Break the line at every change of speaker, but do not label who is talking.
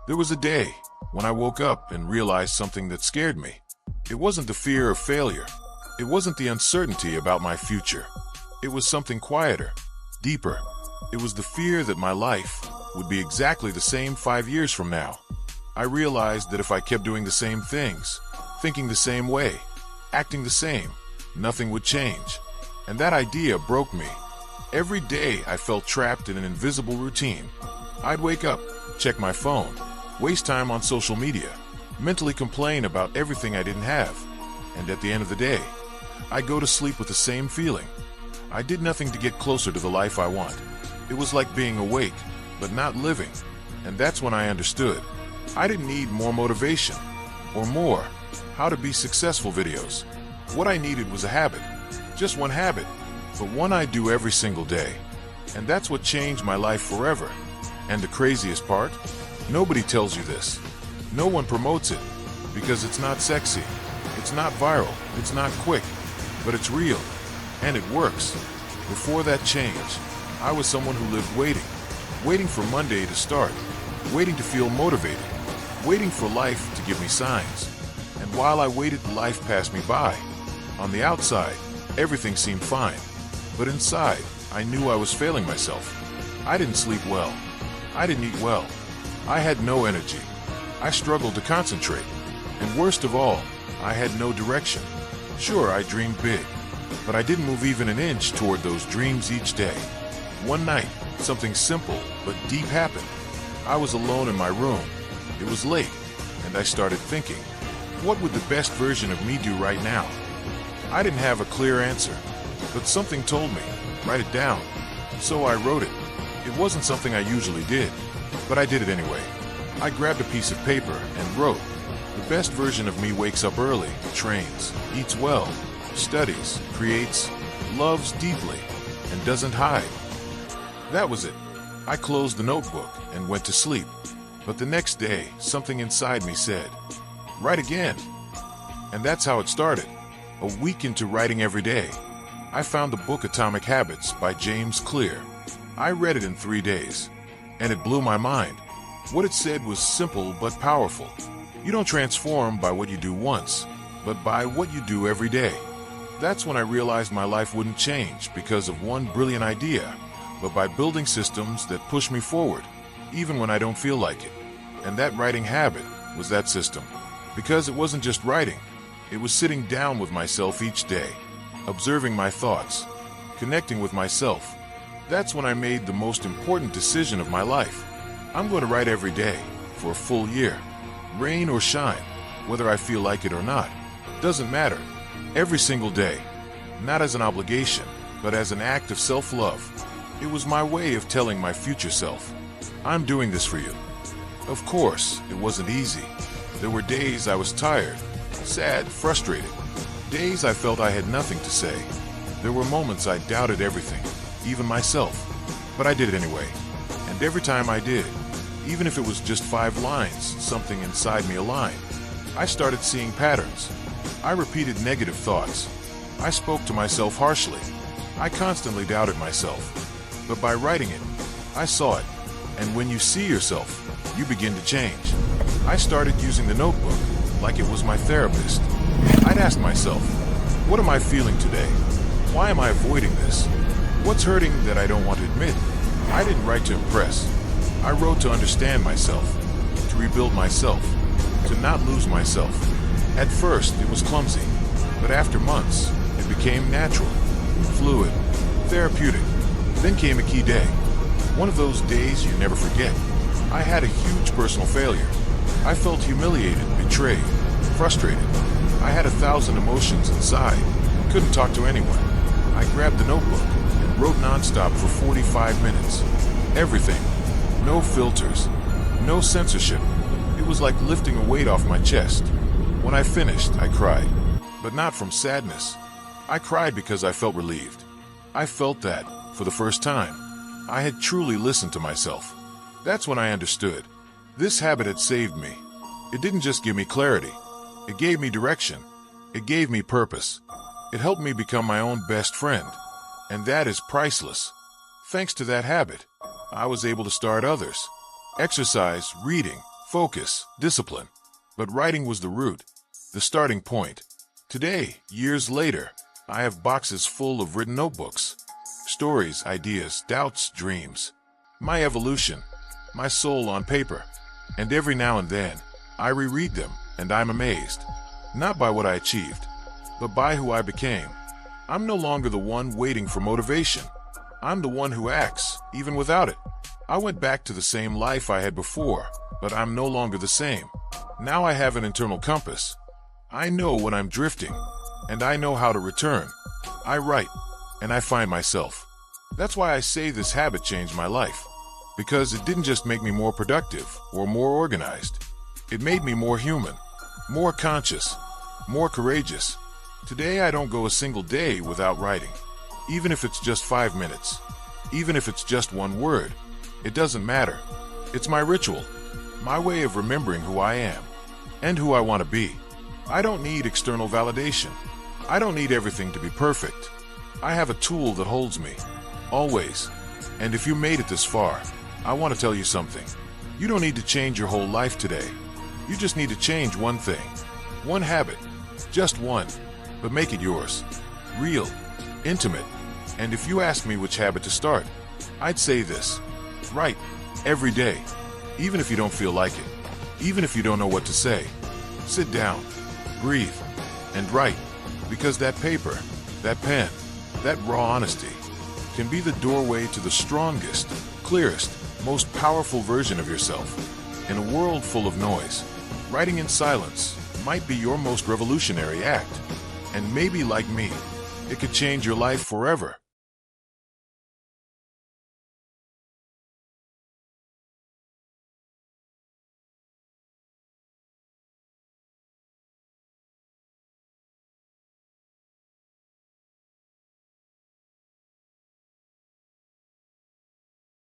There was a day when I woke up and realized something that scared me. It wasn't the fear of failure. It wasn't the uncertainty about my future. It was something quieter, deeper. It was the fear that my life would be exactly the same 5 years from now. I realized that if I kept doing the same things, thinking the same way, acting the same, nothing would change. And that idea broke me. Every day I felt trapped in an invisible routine. I'd wake up, check my phone, waste time on social media, mentally complain about everything I didn't have. And at the end of the day, I'd go to sleep with the same feeling. I did nothing to get closer to the life I want. It was like being awake, but not living. And that's when I understood. I didn't need more motivation or more how to be successful videos. What I needed was a habit. Just one habit, but one I do every single day. And that's what changed my life forever. And the craziest part? Nobody tells you this. No one promotes it because it's not sexy. It's not viral. It's not quick, but it's real. And it works. Before that change, I was someone who lived waiting for Monday to start, waiting to feel motivated, waiting for life to give me signs. And while I waited, life passed me by. On the outside, everything seemed fine. But inside, I knew I was failing myself. I didn't sleep well. I didn't eat well. I had no energy. I struggled to concentrate. And worst of all, I had no direction. Sure, I dreamed big, but I didn't move even an inch toward those dreams each day. One night, something simple but deep happened. I was alone in my room. It was late, and I started thinking, what would the best version of me do right now? I didn't have a clear answer, but something told me, write it down. So I wrote it. It wasn't something I usually did, but I did it anyway. I grabbed a piece of paper and wrote, the best version of me wakes up early, trains, eats well, studies, creates, loves deeply, and doesn't hide. That was it. I closed the notebook and went to sleep. But the next day, something inside me said, write again. And that's how it started. A week into writing every day, I found the book Atomic Habits by James Clear. I read it in 3 days, and it blew my mind. What it said was simple but powerful. You don't transform by what you do once, but by what you do every day. That's when I realized my life wouldn't change because of one brilliant idea, but by building systems that push me forward, even when I don't feel like it. And that writing habit was that system. Because it wasn't just writing, it was sitting down with myself each day, observing my thoughts, connecting with myself. That's when I made the most important decision of my life. I'm going to write every day for a full year. Rain or shine, whether I feel like it or not, doesn't matter. Every single day, not as an obligation, but as an act of self-love. It was my way of telling my future self, I'm doing this for you. Of course, it wasn't easy. There were days I was tired, sad, frustrated. Days I felt I had nothing to say. There were moments I doubted everything, even myself. But I did it anyway. And every time I did, even if it was just 5 lines, something inside me aligned. I started seeing patterns. I repeated negative thoughts. I spoke to myself harshly. I constantly doubted myself. But by writing it, I saw it. And when you see yourself, you begin to change. I started using the notebook like it was my therapist. I'd ask myself, what am I feeling today? Why am I avoiding this? What's hurting that I don't want to admit? I didn't write to impress. I wrote to understand myself, to rebuild myself, to not lose myself. At first, it was clumsy, but after months, it became natural, fluid, therapeutic. Then came a key day. One of those days you never forget. I had a huge personal failure. I felt humiliated, betrayed, frustrated. I had 1,000 emotions inside. Couldn't talk to anyone. I grabbed the notebook and wrote nonstop for 45 minutes. Everything. No filters. No censorship. It was like lifting a weight off my chest. When I finished, I cried. But not from sadness. I cried because I felt relieved. I felt that, for the first time, I had truly listened to myself. That's when I understood. This habit had saved me. It didn't just give me clarity. It gave me direction. It gave me purpose. It helped me become my own best friend. And that is priceless. Thanks to that habit, I was able to start others. Exercise, reading, focus, discipline. But writing was the root, the starting point. Today, years later, I have boxes full of written notebooks. Stories, ideas, doubts, dreams. My evolution, my soul on paper. And every now and then, I reread them, and I'm amazed. Not by what I achieved, but by who I became. I'm no longer the one waiting for motivation. I'm the one who acts, even without it. I went back to the same life I had before, but I'm no longer the same. Now I have an internal compass. I know when I'm drifting, and I know how to return. I write, and I find myself. That's why I say this habit changed my life. Because it didn't just make me more productive or more organized. It made me more human, more conscious, more courageous. Today I don't go a single day without writing. Even if it's just 5 minutes. Even if it's just one word. It doesn't matter. It's my ritual. My way of remembering who I am. And who I want to be. I don't need external validation. I don't need everything to be perfect. I have a tool that holds me. Always. And if you made it this far, I want to tell you something. You don't need to change your whole life today. You just need to change one thing. One habit. Just one. But make it yours. Real. Intimate. And if you ask me which habit to start, I'd say this. Write. Every day. Even if you don't feel like it. Even if you don't know what to say. Sit down. Breathe. And write. Because that paper, that pen, that raw honesty can be the doorway to the strongest, clearest, most powerful version of yourself. In a world full of noise, writing in silence might be your most revolutionary act. And maybe like me, it could change your life forever.